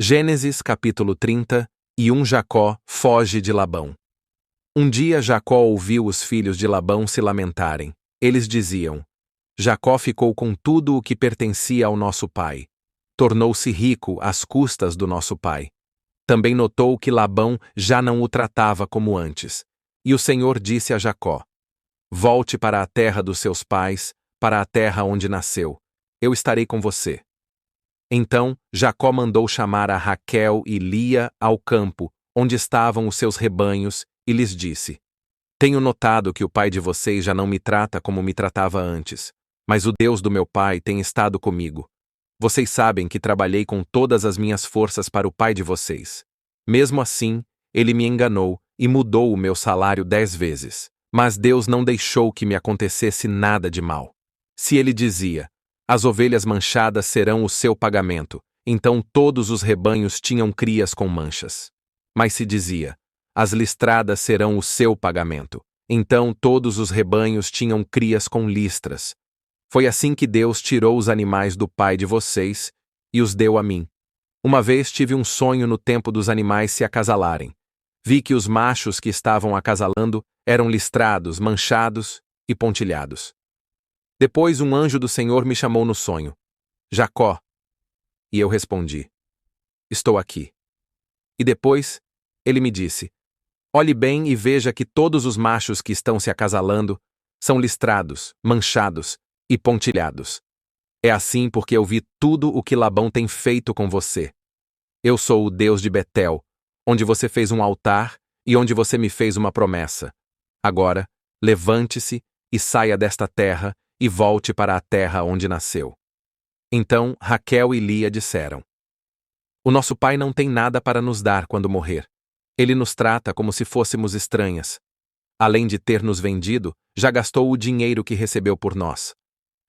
Gênesis capítulo 30. Jacó foge de Labão. Um dia Jacó ouviu os filhos de Labão se lamentarem. Eles diziam: Jacó ficou com tudo o que pertencia ao nosso pai. Tornou-se rico às custas do nosso pai. Também notou que Labão já não o tratava como antes. E o Senhor disse a Jacó: Volte para a terra dos seus pais, para a terra onde nasceu. Eu estarei com você. Então Jacó mandou chamar a Raquel e Lia ao campo, onde estavam os seus rebanhos, e lhes disse: Tenho notado que o pai de vocês já não me trata como me tratava antes, mas o Deus do meu pai tem estado comigo. Vocês sabem que trabalhei com todas as minhas forças para o pai de vocês. Mesmo assim, ele me enganou e mudou o meu salário 10 vezes. Mas Deus não deixou que me acontecesse nada de mal. Se ele dizia: As ovelhas manchadas serão o seu pagamento, então todos os rebanhos tinham crias com manchas. Mas se dizia: As listradas serão o seu pagamento, então todos os rebanhos tinham crias com listras. Foi assim que Deus tirou os animais do pai de vocês e os deu a mim. Uma vez tive um sonho no tempo dos animais se acasalarem. Vi que os machos que estavam acasalando eram listrados, manchados e pontilhados. Depois um anjo do Senhor me chamou no sonho: Jacó. E eu respondi: Estou aqui. E depois ele me disse: Olhe bem e veja que todos os machos que estão se acasalando são listrados, manchados e pontilhados. É assim porque eu vi tudo o que Labão tem feito com você. Eu sou o Deus de Betel, onde você fez um altar e onde você me fez uma promessa. Agora, levante-se e saia desta terra e volte para a terra onde nasceu. Então Raquel e Lia disseram: O nosso pai não tem nada para nos dar quando morrer. Ele nos trata como se fôssemos estranhas. Além de ter nos vendido, já gastou o dinheiro que recebeu por nós.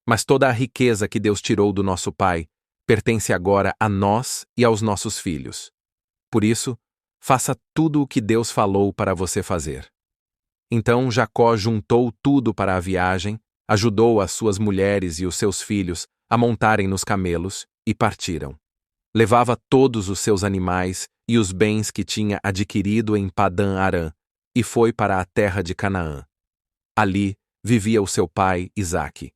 Mas toda a riqueza que Deus tirou do nosso pai pertence agora a nós e aos nossos filhos. Por isso, faça tudo o que Deus falou para você fazer. Então Jacó juntou tudo para a viagem, ajudou as suas mulheres e os seus filhos a montarem nos camelos e partiram. Levava todos os seus animais e os bens que tinha adquirido em Padã-Arã e foi para a terra de Canaã. Ali vivia o seu pai Isaque.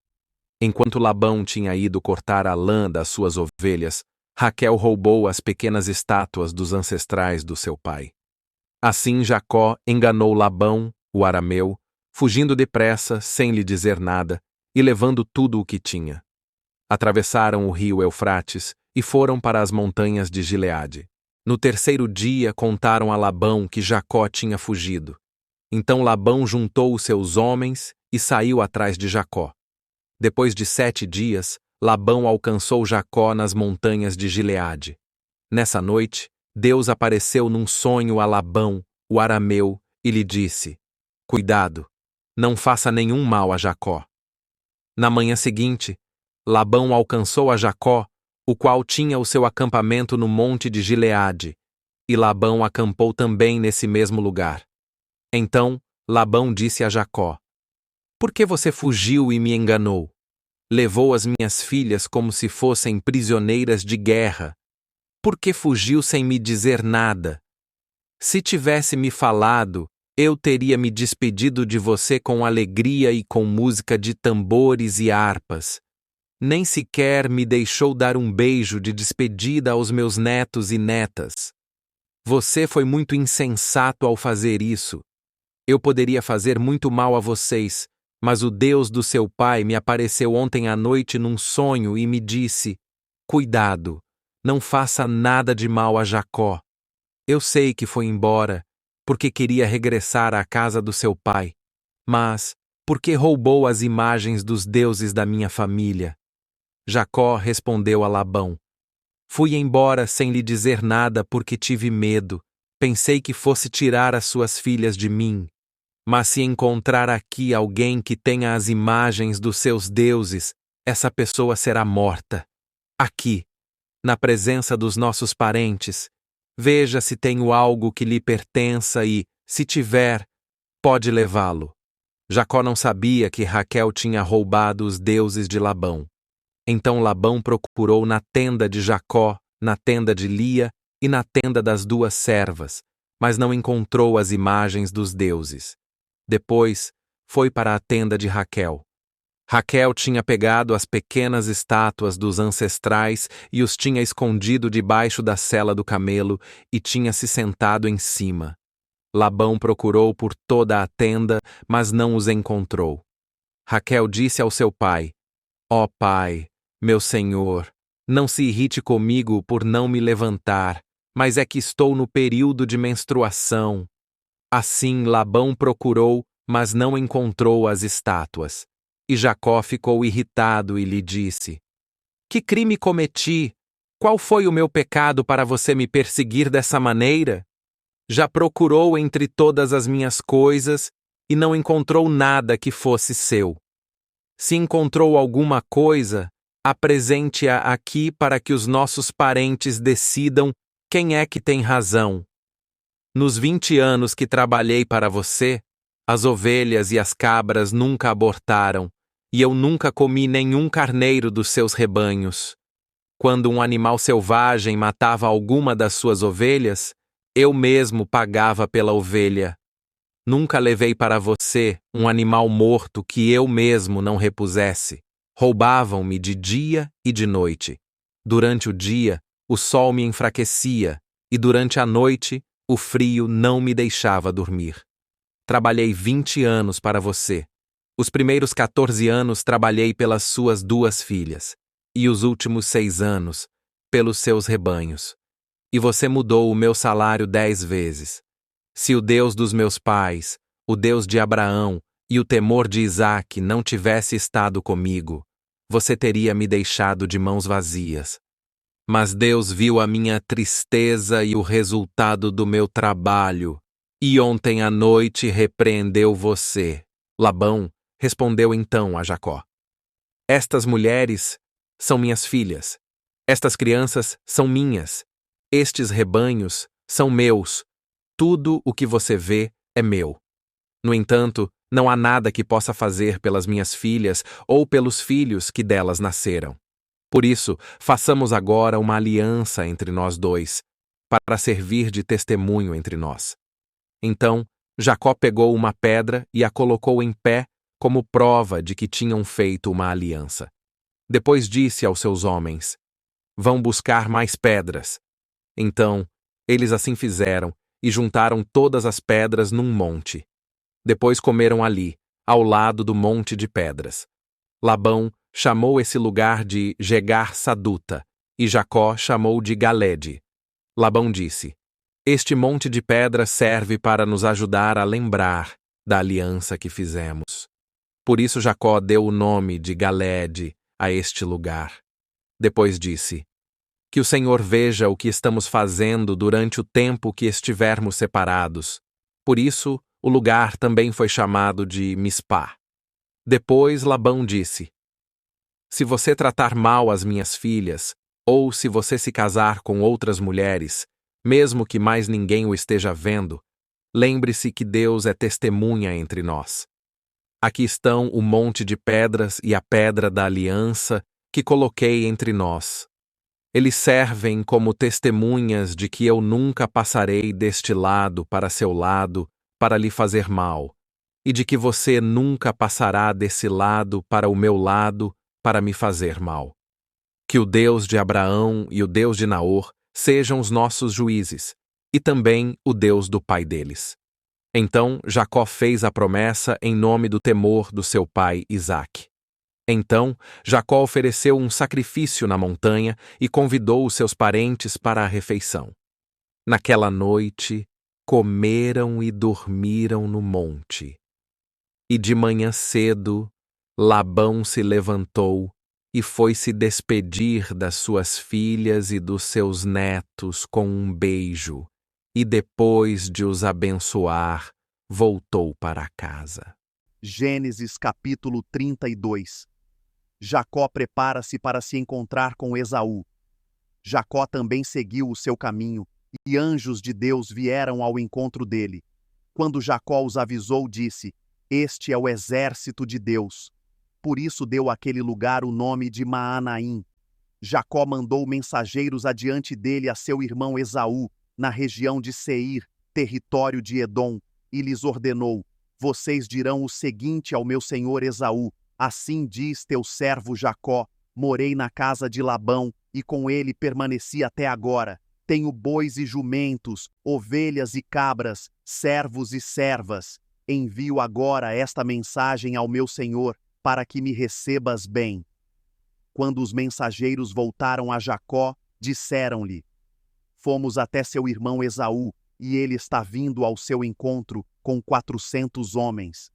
Enquanto Labão tinha ido cortar a lã das suas ovelhas, Raquel roubou as pequenas estátuas dos ancestrais do seu pai. Assim Jacó enganou Labão, o arameu, fugindo depressa, sem lhe dizer nada, e levando tudo o que tinha. Atravessaram o rio Eufrates e foram para as montanhas de Gileade. No terceiro dia contaram a Labão que Jacó tinha fugido. Então Labão juntou os seus homens e saiu atrás de Jacó. Depois de 7 dias, Labão alcançou Jacó nas montanhas de Gileade. Nessa noite, Deus apareceu num sonho a Labão, o arameu, e lhe disse: Cuidado, não faça nenhum mal a Jacó. Na manhã seguinte, Labão alcançou a Jacó, o qual tinha o seu acampamento no monte de Gileade, e Labão acampou também nesse mesmo lugar. Então Labão disse a Jacó: Por que você fugiu e me enganou? Levou as minhas filhas como se fossem prisioneiras de guerra. Por que fugiu sem me dizer nada? Se tivesse me falado, eu teria me despedido de você com alegria e com música de tambores e harpas. Nem sequer me deixou dar um beijo de despedida aos meus netos e netas. Você foi muito insensato ao fazer isso. Eu poderia fazer muito mal a vocês, mas o Deus do seu pai me apareceu ontem à noite num sonho e me disse: Cuidado, não faça nada de mal a Jacó. Eu sei que foi embora, porque queria regressar à casa do seu pai. Mas, porque roubou as imagens dos deuses da minha família? Jacó respondeu a Labão: Fui embora sem lhe dizer nada porque tive medo. Pensei que fosse tirar as suas filhas de mim. Mas se encontrar aqui alguém que tenha as imagens dos seus deuses, essa pessoa será morta. Aqui, na presença dos nossos parentes, veja se tenho algo que lhe pertença e, se tiver, pode levá-lo. Jacó não sabia que Raquel tinha roubado os deuses de Labão. Então Labão procurou na tenda de Jacó, na tenda de Lia e na tenda das duas servas, mas não encontrou as imagens dos deuses. Depois, foi para a tenda de Raquel. Raquel tinha pegado as pequenas estátuas dos ancestrais e os tinha escondido debaixo da sela do camelo e tinha se sentado em cima. Labão procurou por toda a tenda, mas não os encontrou. Raquel disse ao seu pai: Ó pai, meu senhor, não se irrite comigo por não me levantar, mas é que estou no período de menstruação. Assim Labão procurou, mas não encontrou as estátuas. E Jacó ficou irritado e lhe disse: Que crime cometi? Qual foi o meu pecado para você me perseguir dessa maneira? Já procurou entre todas as minhas coisas e não encontrou nada que fosse seu. Se encontrou alguma coisa, apresente-a aqui para que os nossos parentes decidam quem é que tem razão. Nos 20 anos que trabalhei para você, as ovelhas e as cabras nunca abortaram, e eu nunca comi nenhum carneiro dos seus rebanhos. Quando um animal selvagem matava alguma das suas ovelhas, eu mesmo pagava pela ovelha. Nunca levei para você um animal morto que eu mesmo não repusesse. Roubavam-me de dia e de noite. Durante o dia, o sol me enfraquecia, e durante a noite, o frio não me deixava dormir. Trabalhei 20 anos para você. Os primeiros 14 anos trabalhei pelas suas duas filhas, e os últimos 6 anos, pelos seus rebanhos. E você mudou o meu salário 10 vezes. Se o Deus dos meus pais, o Deus de Abraão e o temor de Isaque não tivesse estado comigo, você teria me deixado de mãos vazias. Mas Deus viu a minha tristeza e o resultado do meu trabalho, e ontem à noite repreendeu você. Labão respondeu então a Jacó: Estas mulheres são minhas filhas. Estas crianças são minhas. Estes rebanhos são meus. Tudo o que você vê é meu. No entanto, não há nada que possa fazer pelas minhas filhas ou pelos filhos que delas nasceram. Por isso, façamos agora uma aliança entre nós dois, para servir de testemunho entre nós. Então, Jacó pegou uma pedra e a colocou em pé como prova de que tinham feito uma aliança. Depois disse aos seus homens: Vão buscar mais pedras. Então, eles assim fizeram e juntaram todas as pedras num monte. Depois comeram ali, ao lado do monte de pedras. Labão chamou esse lugar de Jegar Saduta, e Jacó chamou de Galede. Labão disse: Este monte de pedras serve para nos ajudar a lembrar da aliança que fizemos. Por isso Jacó deu o nome de Galede a este lugar. Depois disse: Que o Senhor veja o que estamos fazendo durante o tempo que estivermos separados. Por isso, o lugar também foi chamado de Mispá. Depois Labão disse: Se você tratar mal as minhas filhas, ou se você se casar com outras mulheres, mesmo que mais ninguém o esteja vendo, lembre-se que Deus é testemunha entre nós. Aqui estão o monte de pedras e a pedra da aliança que coloquei entre nós. Eles servem como testemunhas de que eu nunca passarei deste lado para seu lado para lhe fazer mal, e de que você nunca passará desse lado para o meu lado para me fazer mal. Que o Deus de Abraão e o Deus de Naor sejam os nossos juízes, e também o Deus do pai deles. Então Jacó fez a promessa em nome do temor do seu pai Isaque. Então Jacó ofereceu um sacrifício na montanha e convidou os seus parentes para a refeição. Naquela noite, comeram e dormiram no monte. E de manhã cedo, Labão se levantou e foi se despedir das suas filhas e dos seus netos com um beijo, e depois de os abençoar, voltou para casa. Gênesis capítulo 32. Jacó prepara-se para se encontrar com Esaú. Jacó também seguiu o seu caminho, e anjos de Deus vieram ao encontro dele. Quando Jacó os avisou, disse: Este é o exército de Deus. Por isso deu àquele lugar o nome de Maanaim. Jacó mandou mensageiros adiante dele a seu irmão Esaú, na região de Seir, território de Edom, e lhes ordenou: vocês dirão o seguinte ao meu senhor Esaú: assim diz teu servo Jacó, morei na casa de Labão, e com ele permaneci até agora. Tenho bois e jumentos, ovelhas e cabras, servos e servas. Envio agora esta mensagem ao meu senhor, para que me recebas bem. Quando os mensageiros voltaram a Jacó, disseram-lhe: fomos até seu irmão Esaú, e ele está vindo ao seu encontro com 400 homens.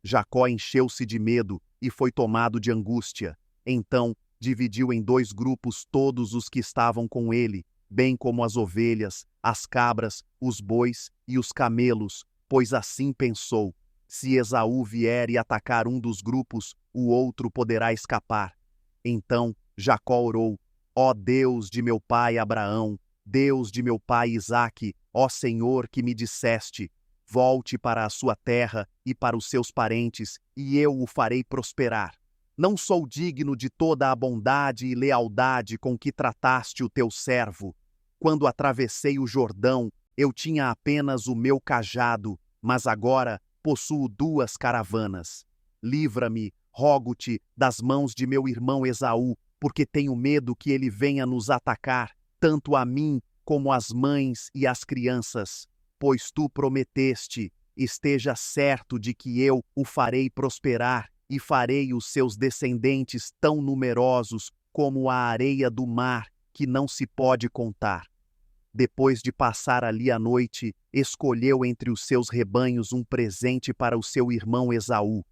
Jacó encheu-se de medo e foi tomado de angústia. Então, dividiu em 2 grupos todos os que estavam com ele, bem como as ovelhas, as cabras, os bois e os camelos, pois assim pensou: se Esaú vier e atacar um dos grupos, o outro poderá escapar. Então Jacó orou: ó Deus de meu pai Abraão, Deus de meu pai Isaque, ó Senhor que me disseste: volte para a sua terra e para os seus parentes, e eu o farei prosperar. Não sou digno de toda a bondade e lealdade com que trataste o teu servo. Quando atravessei o Jordão, eu tinha apenas o meu cajado, mas agora possuo 2 caravanas. Livra-me, rogo-te, das mãos de meu irmão Esaú, porque tenho medo que ele venha nos atacar, tanto a mim como as mães e as crianças. Pois tu prometeste: esteja certo de que eu o farei prosperar, e farei os seus descendentes tão numerosos como a areia do mar, que não se pode contar. Depois de passar ali a noite, escolheu entre os seus rebanhos um presente para o seu irmão Esaú: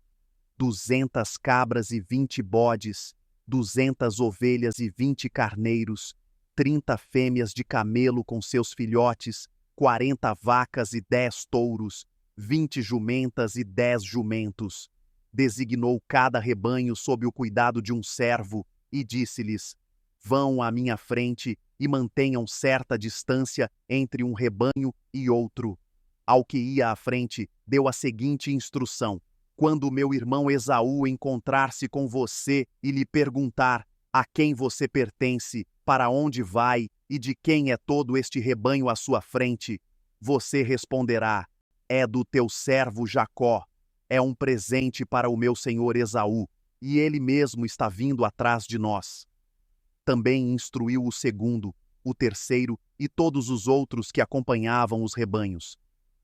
200 cabras e 20 bodes, 200 ovelhas e 20 carneiros, 30 fêmeas de camelo com seus filhotes, 40 vacas e 10 touros, 20 jumentas e 10 jumentos. Designou cada rebanho sob o cuidado de um servo, e disse-lhes: vão à minha frente e mantenham certa distância entre um rebanho e outro. Ao que ia à frente, deu a seguinte instrução: quando meu irmão Esaú encontrar-se com você e lhe perguntar a quem você pertence, para onde vai e de quem é todo este rebanho à sua frente, você responderá: é do teu servo Jacó. É um presente para o meu senhor Esaú, e ele mesmo está vindo atrás de nós. Também instruiu o segundo, o terceiro e todos os outros que acompanhavam os rebanhos: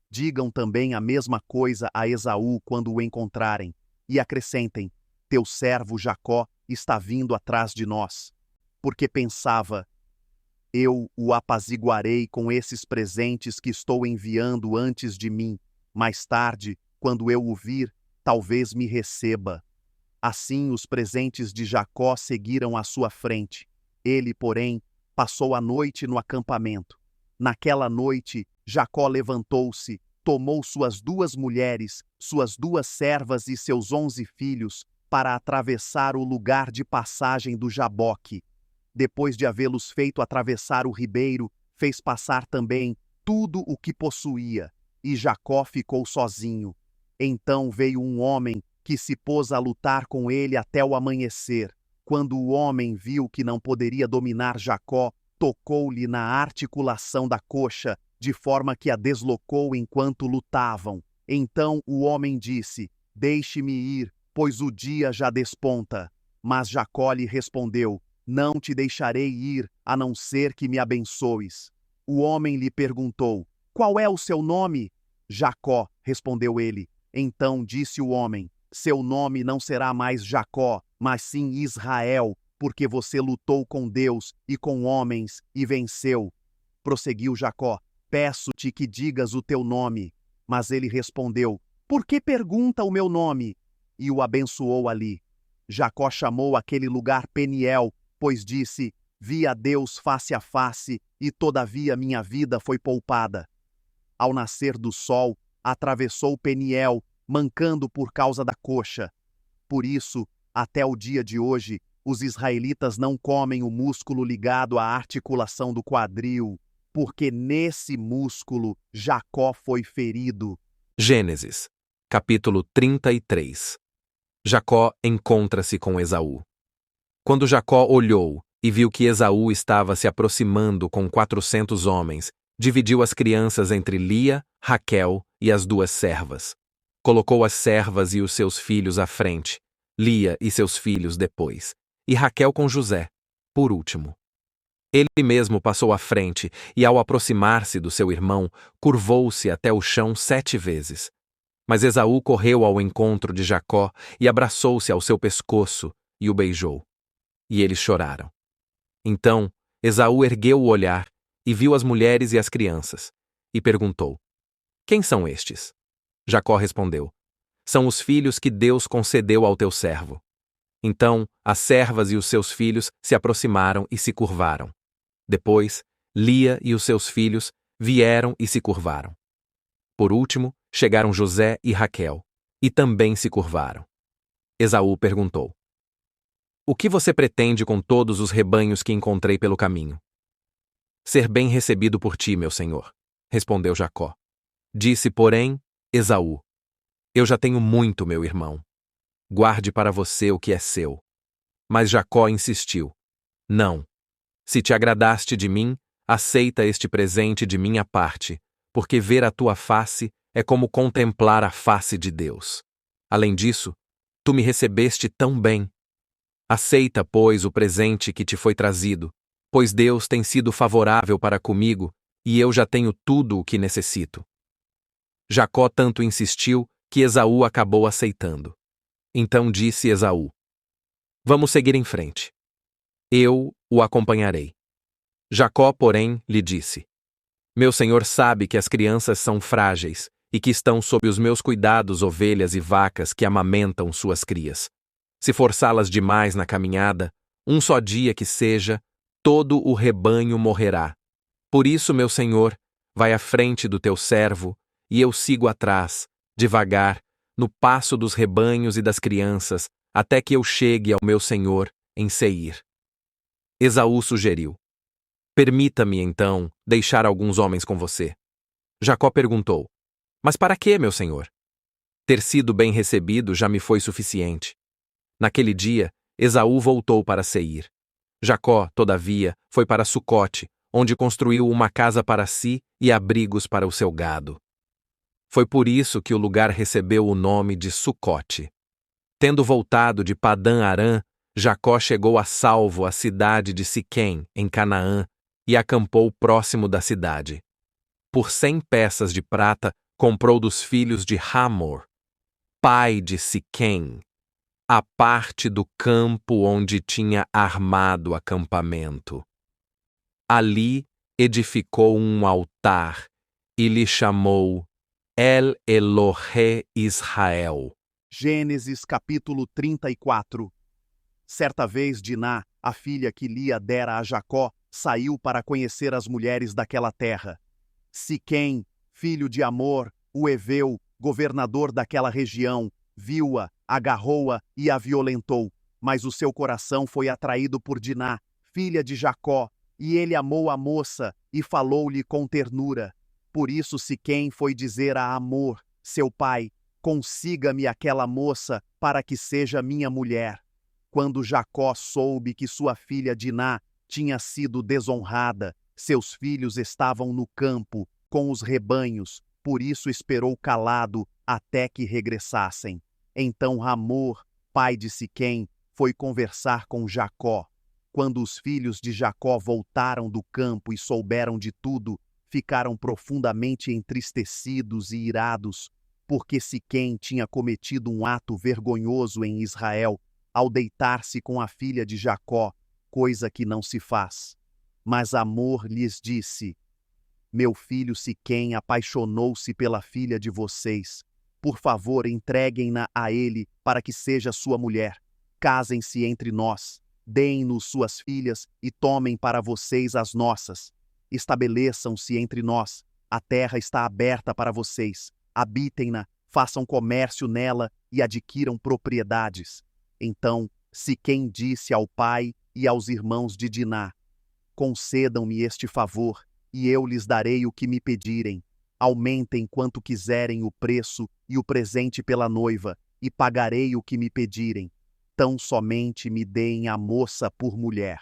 digam também a mesma coisa a Esaú quando o encontrarem, e acrescentem: teu servo Jacó está vindo atrás de nós. Porque pensava: eu o apaziguarei com esses presentes que estou enviando antes de mim. Mais tarde, quando eu o vir, talvez me receba. Assim os presentes de Jacó seguiram à sua frente. Ele, porém, passou a noite no acampamento. Naquela noite, Jacó levantou-se, tomou suas 2 mulheres, suas 2 servas e seus 11 filhos, para atravessar o lugar de passagem do Jaboque. Depois de havê-los feito atravessar o ribeiro, fez passar também tudo o que possuía, e Jacó ficou sozinho. Então veio um homem que se pôs a lutar com ele até o amanhecer. Quando o homem viu que não poderia dominar Jacó, tocou-lhe na articulação da coxa, de forma que a deslocou enquanto lutavam. Então o homem disse: deixe-me ir, pois o dia já desponta. Mas Jacó lhe respondeu: não te deixarei ir, a não ser que me abençoes. O homem lhe perguntou: qual é o seu nome? Jacó, respondeu ele. Então disse o homem: seu nome não será mais Jacó, mas sim Israel, porque você lutou com Deus e com homens e venceu. Prosseguiu Jacó: peço-te que digas o teu nome. Mas ele respondeu: por que pergunta o meu nome? E o abençoou ali. Jacó chamou aquele lugar Peniel, pois disse: vi a Deus face a face, e todavia minha vida foi poupada. Ao nascer do sol, atravessou Peniel, mancando por causa da coxa. Por isso, até o dia de hoje, os israelitas não comem o músculo ligado à articulação do quadril, porque nesse músculo Jacó foi ferido. Gênesis, capítulo 33. Jacó encontra-se com Esaú. Quando Jacó olhou, e viu que Esaú estava se aproximando com 400 homens, dividiu as crianças entre Lia, Raquel e as 2 servas. Colocou as servas e os seus filhos à frente, Lia e seus filhos depois, e Raquel com José, por último. Ele mesmo passou à frente e, ao aproximar-se do seu irmão, curvou-se até o chão 7 vezes. Mas Esaú correu ao encontro de Jacó e abraçou-se ao seu pescoço e o beijou. E eles choraram. Então, Esaú ergueu o olhar e viu as mulheres e as crianças, e perguntou: Quem são estes? Jacó respondeu: São os filhos que Deus concedeu ao teu servo. Então, as servas e os seus filhos se aproximaram e se curvaram. Depois, Lia e os seus filhos vieram e se curvaram. Por último, chegaram José e Raquel, e também se curvaram. Esaú perguntou: O que você pretende com todos os rebanhos que encontrei pelo caminho? Ser bem recebido por ti, meu senhor, respondeu Jacó. Disse, porém, Esaú: Eu já tenho muito, meu irmão. Guarde para você o que é seu. Mas Jacó insistiu: Não. Se te agradaste de mim, aceita este presente de minha parte, porque ver a tua face é como contemplar a face de Deus. Além disso, tu me recebeste tão bem. Aceita, pois, o presente que te foi trazido, pois Deus tem sido favorável para comigo, e eu já tenho tudo o que necessito. Jacó tanto insistiu que Esaú acabou aceitando. Então disse Esaú: Vamos seguir em frente. Eu o acompanharei. Jacó, porém, lhe disse: Meu senhor sabe que as crianças são frágeis e que estão sob os meus cuidados ovelhas e vacas que amamentam suas crias. Se forçá-las demais na caminhada, um só dia que seja, todo o rebanho morrerá. Por isso, meu senhor, vai à frente do teu servo, e eu sigo atrás, devagar, no passo dos rebanhos e das crianças, até que eu chegue ao meu senhor em Seir. Esaú sugeriu: Permita-me, então, deixar alguns homens com você. Jacó perguntou: Mas para quê, meu senhor? Ter sido bem recebido já me foi suficiente. Naquele dia, Esaú voltou para Seir. Jacó, todavia, foi para Sucote, onde construiu uma casa para si e abrigos para o seu gado. Foi por isso que o lugar recebeu o nome de Sucote. Tendo voltado de Padã-Arã, Jacó chegou a salvo à cidade de Siquém, em Canaã, e acampou próximo da cidade. Por 100 peças de prata, comprou dos filhos de Hamor, pai de Siquém, a parte do campo onde tinha armado acampamento. Ali edificou um altar e lhe chamou El Elohe Israel. Gênesis capítulo 34. Certa vez Diná, a filha que Lia dera a Jacó, saiu para conhecer as mulheres daquela terra. Siquém, filho de Amor, o heveu, governador daquela região, viu-a, agarrou-a e a violentou. Mas o seu coração foi atraído por Diná, filha de Jacó, e ele amou a moça e falou-lhe com ternura. Por isso Siquém foi dizer a Amor, seu pai: Consiga-me aquela moça para que seja minha mulher. Quando Jacó soube que sua filha Diná tinha sido desonrada, seus filhos estavam no campo, com os rebanhos, por isso esperou calado até que regressassem. Então Hamor, pai de Siquém, foi conversar com Jacó. Quando os filhos de Jacó voltaram do campo e souberam de tudo, ficaram profundamente entristecidos e irados, porque Siquém tinha cometido um ato vergonhoso em Israel, ao deitar-se com a filha de Jacó, coisa que não se faz. Mas Amor lhes disse: Meu filho Siquém apaixonou-se pela filha de vocês. Por favor, entreguem-na a ele para que seja sua mulher. Casem-se entre nós, deem-nos suas filhas e tomem para vocês as nossas. Estabeleçam-se entre nós, a terra está aberta para vocês. Habitem-na, façam comércio nela e adquiram propriedades. Então Siquém disse ao pai e aos irmãos de Diná: Concedam-me este favor, e eu lhes darei o que me pedirem. Aumentem quanto quiserem o preço e o presente pela noiva, e pagarei o que me pedirem. Tão somente me deem a moça por mulher.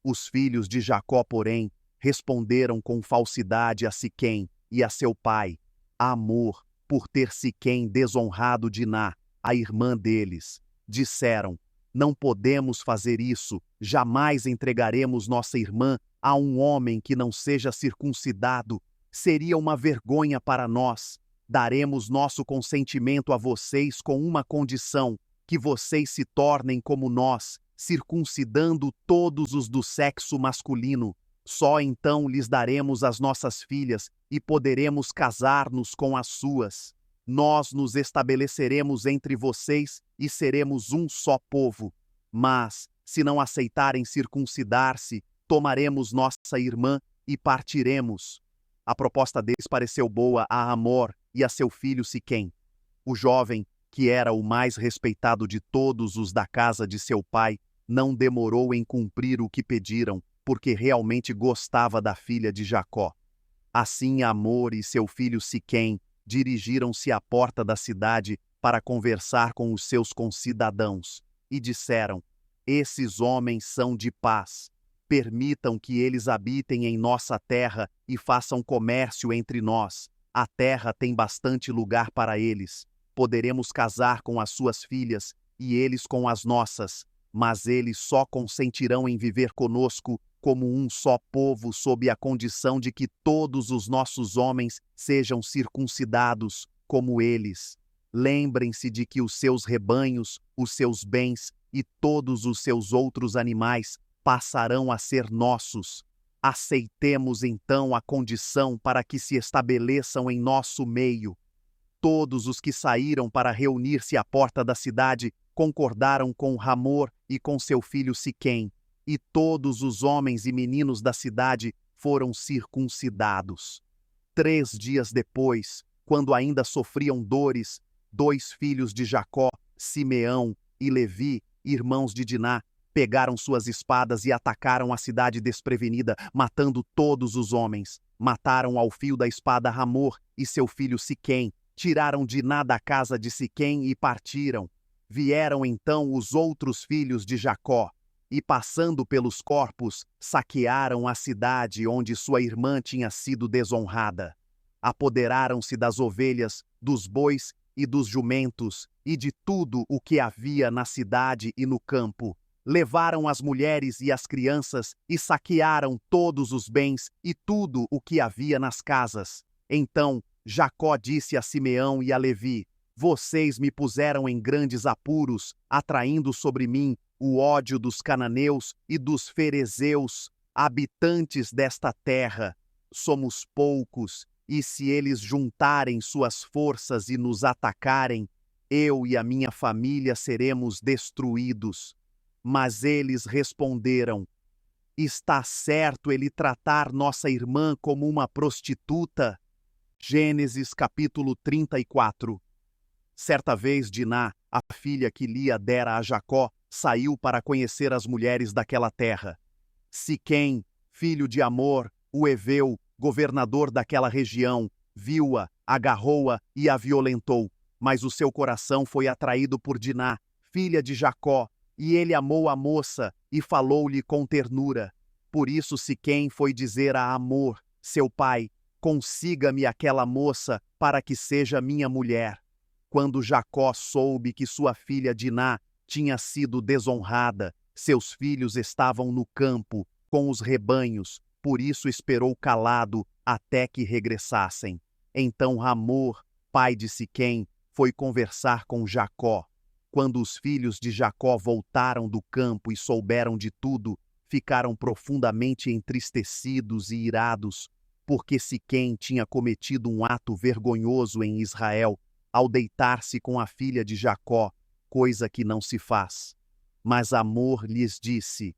Os filhos de Jacó, porém, responderam com falsidade a Siquém e a seu pai, Hamor, por ter Siquém desonrado Diná, a irmã deles. Disseram: não podemos fazer isso, jamais entregaremos nossa irmã a um homem que não seja circuncidado. Seria uma vergonha para nós. Daremos nosso consentimento a vocês com uma condição: que vocês se tornem como nós, circuncidando todos os do sexo masculino. Só então lhes daremos as nossas filhas e poderemos casar-nos com as suas. Nós nos estabeleceremos entre vocês e seremos um só povo. Mas, se não aceitarem circuncidar-se, tomaremos nossa irmã e partiremos. A proposta deles pareceu boa a Hamor e a seu filho Siquém. O jovem, que era o mais respeitado de todos os da casa de seu pai, não demorou em cumprir o que pediram, porque realmente gostava da filha de Jacó. Assim Hamor e seu filho Siquém dirigiram-se à porta da cidade para conversar com os seus concidadãos, e disseram: esses homens são de paz. Permitam que eles habitem em nossa terra e façam comércio entre nós. A terra tem bastante lugar para eles. Poderemos casar com as suas filhas e eles com as nossas, mas eles só consentirão em viver conosco como um só povo, sob a condição de que todos os nossos homens sejam circuncidados como eles. Lembrem-se de que os seus rebanhos, os seus bens e todos os seus outros animais passarão a ser nossos. Aceitemos então a condição para que se estabeleçam em nosso meio. Todos os que saíram para reunir-se à porta da cidade concordaram com Hamor e com seu filho Siquém, e todos os homens e meninos da cidade foram circuncidados. 3 dias depois, quando ainda sofriam dores, 2 filhos de Jacó, Simeão e Levi, irmãos de Diná, pegaram suas espadas e atacaram a cidade desprevenida, matando todos os homens. Mataram ao fio da espada Hamor e seu filho Siquém, tiraram Diná da casa de Siquém e partiram. Vieram então os outros filhos de Jacó, e passando pelos corpos, saquearam a cidade onde sua irmã tinha sido desonrada. Apoderaram-se das ovelhas, dos bois e dos jumentos, e de tudo o que havia na cidade e no campo. Levaram as mulheres e as crianças e saquearam todos os bens e tudo o que havia nas casas. Então Jacó disse a Simeão e a Levi: vocês me puseram em grandes apuros, atraindo sobre mim o ódio dos cananeus e dos ferezeus, habitantes desta terra. Somos poucos, e se eles juntarem suas forças e nos atacarem, eu e a minha família seremos destruídos. Mas eles responderam: está certo ele tratar nossa irmã como uma prostituta? Gênesis capítulo 34. Certa vez Diná, a filha que Lia dera a Jacó, saiu para conhecer as mulheres daquela terra. Siquém, filho de Hamor, o heveu, governador daquela região, viu-a, agarrou-a e a violentou. Mas o seu coração foi atraído por Diná, filha de Jacó, e ele amou a moça e falou-lhe com ternura. Por isso Siquém foi dizer a Hamor, seu pai: consiga-me aquela moça para que seja minha mulher. Quando Jacó soube que sua filha Diná tinha sido desonrada, seus filhos estavam no campo, com os rebanhos, por isso esperou calado até que regressassem. Então Hamor, pai de Siquém, foi conversar com Jacó. Quando os filhos de Jacó voltaram do campo e souberam de tudo, ficaram profundamente entristecidos e irados, porque Siquém tinha cometido um ato vergonhoso em Israel, ao deitar-se com a filha de Jacó, coisa que não se faz. Mas Hamor lhes disse: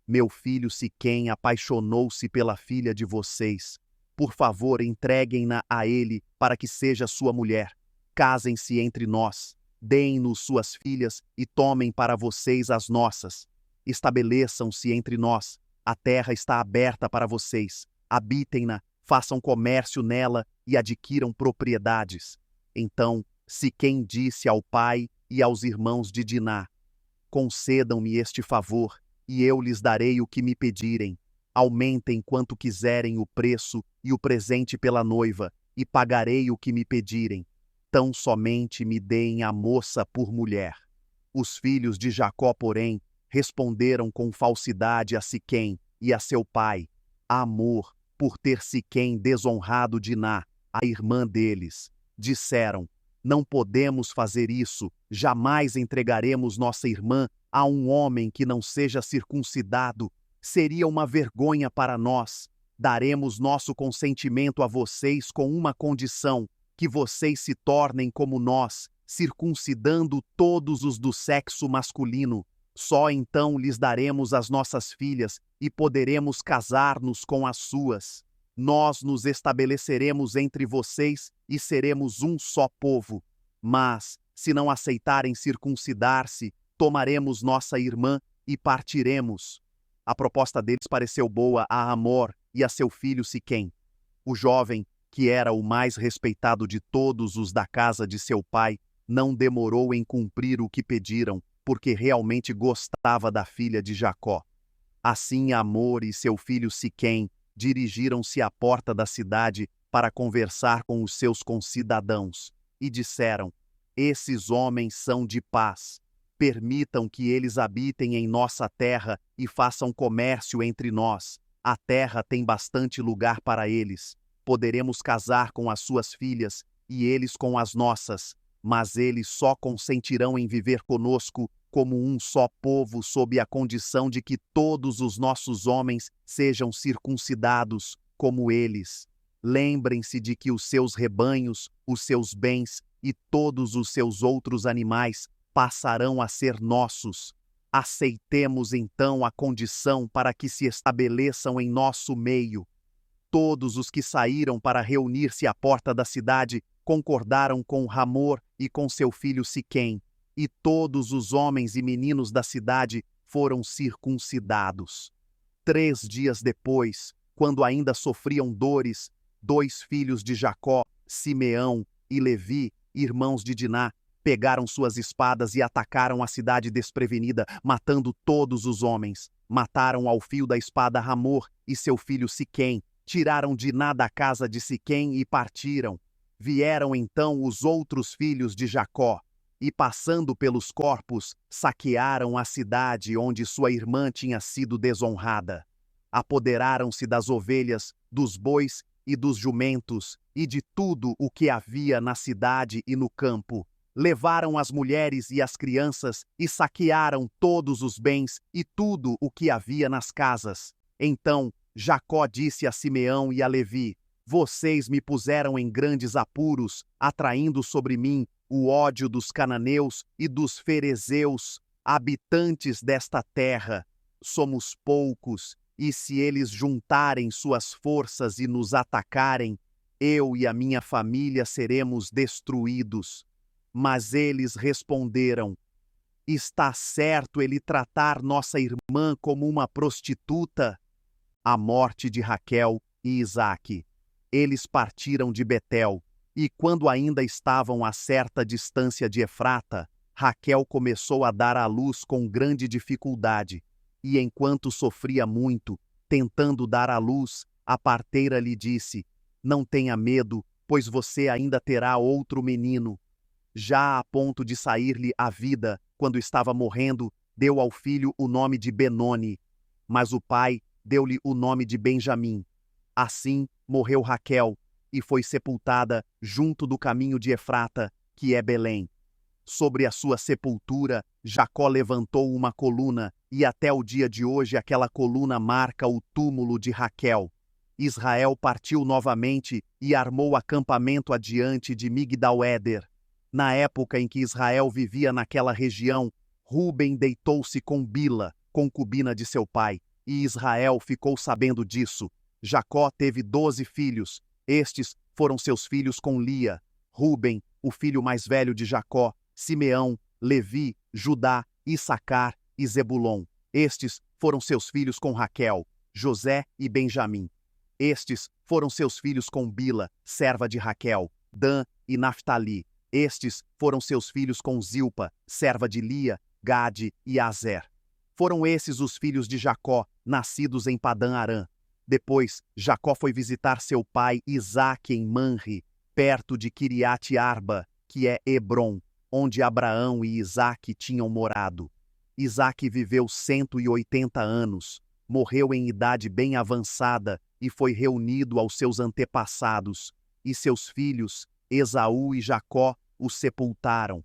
meu filho Siquém apaixonou-se pela filha de vocês. Por favor, entreguem-na a ele para que seja sua mulher. Casem-se entre nós, deem-nos suas filhas e tomem para vocês as nossas. Estabeleçam-se entre nós, a terra está aberta para vocês. Habitem-na, façam comércio nela e adquiram propriedades. Então Siquém disse ao pai e aos irmãos de Diná: concedam-me este favor, e eu lhes darei o que me pedirem. Aumentem quanto quiserem o preço e o presente pela noiva, e pagarei o que me pedirem. Tão somente me deem a moça por mulher. Os filhos de Jacó, porém, responderam com falsidade a Siquém e a seu pai, Amor, por ter Siquém desonrado Diná, a irmã deles. Disseram: não podemos fazer isso, jamais entregaremos nossa irmã a um homem que não seja circuncidado. Seria uma vergonha para nós. Daremos nosso consentimento a vocês com uma condição, que vocês se tornem como nós, circuncidando todos os do sexo masculino. Só então lhes daremos as nossas filhas e poderemos casar-nos com as suas. Nós nos estabeleceremos entre vocês e seremos um só povo. Mas, se não aceitarem circuncidar-se, tomaremos nossa irmã e partiremos. A proposta deles pareceu boa a Amor e a seu filho Siquém. O jovem, que era o mais respeitado de todos os da casa de seu pai, não demorou em cumprir o que pediram, porque realmente gostava da filha de Jacó. Assim Amor e seu filho Siquém dirigiram-se à porta da cidade para conversar com os seus concidadãos, e disseram: esses homens são de paz. Permitam que eles habitem em nossa terra e façam comércio entre nós. A terra tem bastante lugar para eles. Poderemos casar com as suas filhas e eles com as nossas, mas eles só consentirão em viver conosco como um só povo, sob a condição de que todos os nossos homens sejam circuncidados como eles. Lembrem-se de que os seus rebanhos, os seus bens e todos os seus outros animais passarão a ser nossos. Aceitemos então a condição para que se estabeleçam em nosso meio. Todos os que saíram para reunir-se à porta da cidade concordaram com Hamor e com seu filho Siquém, e todos os homens e meninos da cidade foram circuncidados. 3 dias depois, quando ainda sofriam dores, 2 filhos de Jacó, Simeão e Levi, irmãos de Diná, pegaram suas espadas e atacaram a cidade desprevenida, matando todos os homens. Mataram ao fio da espada Hamor e seu filho Siquém, tiraram Diná da casa de Siquém e partiram. Vieram então os outros filhos de Jacó, e passando pelos corpos, saquearam a cidade onde sua irmã tinha sido desonrada. Apoderaram-se das ovelhas, dos bois e dos jumentos, e de tudo o que havia na cidade e no campo. Levaram as mulheres e as crianças e saquearam todos os bens e tudo o que havia nas casas. Então Jacó disse a Simeão e a Levi: vocês me puseram em grandes apuros, atraindo sobre mim o ódio dos cananeus e dos ferezeus, habitantes desta terra. Somos poucos, e se eles juntarem suas forças e nos atacarem, eu e a minha família seremos destruídos. Mas eles responderam: está certo ele tratar nossa irmã como uma prostituta? A morte de Raquel e Isaque. Eles partiram de Betel, e quando ainda estavam a certa distância de Efrata, Raquel começou a dar à luz com grande dificuldade, e enquanto sofria muito, tentando dar à luz, a parteira lhe disse: não tenha medo, pois você ainda terá outro menino. Já a ponto de sair-lhe a vida, quando estava morrendo, deu ao filho o nome de Benoni, mas o pai deu-lhe o nome de Benjamim. Assim morreu Raquel, e foi sepultada junto do caminho de Efrata, que é Belém. Sobre a sua sepultura, Jacó levantou uma coluna, e até o dia de hoje aquela coluna marca o túmulo de Raquel. Israel partiu novamente e armou acampamento adiante de Migdal-Éder. Na época em que Israel vivia naquela região, Ruben deitou-se com Bila, concubina de seu pai, e Israel ficou sabendo disso. Jacó teve 12 filhos. Estes foram seus filhos com Lia: Ruben, o filho mais velho de Jacó, Simeão, Levi, Judá, Issacar e Zebulon. Estes foram seus filhos com Raquel, José e Benjamim. Estes foram seus filhos com Bila, serva de Raquel, Dan e Naftali. Estes foram seus filhos com Zilpa, serva de Lia, Gade e Azer. Foram esses os filhos de Jacó, nascidos em Padã-Arã. Depois, Jacó foi visitar seu pai Isaque em Manre, perto de Quiriate-Arba, que é Hebrom, onde Abraão e Isaque tinham morado. Isaque viveu 180 anos, morreu em idade bem avançada e foi reunido aos seus antepassados, e seus filhos, Esaú e Jacó, o sepultaram.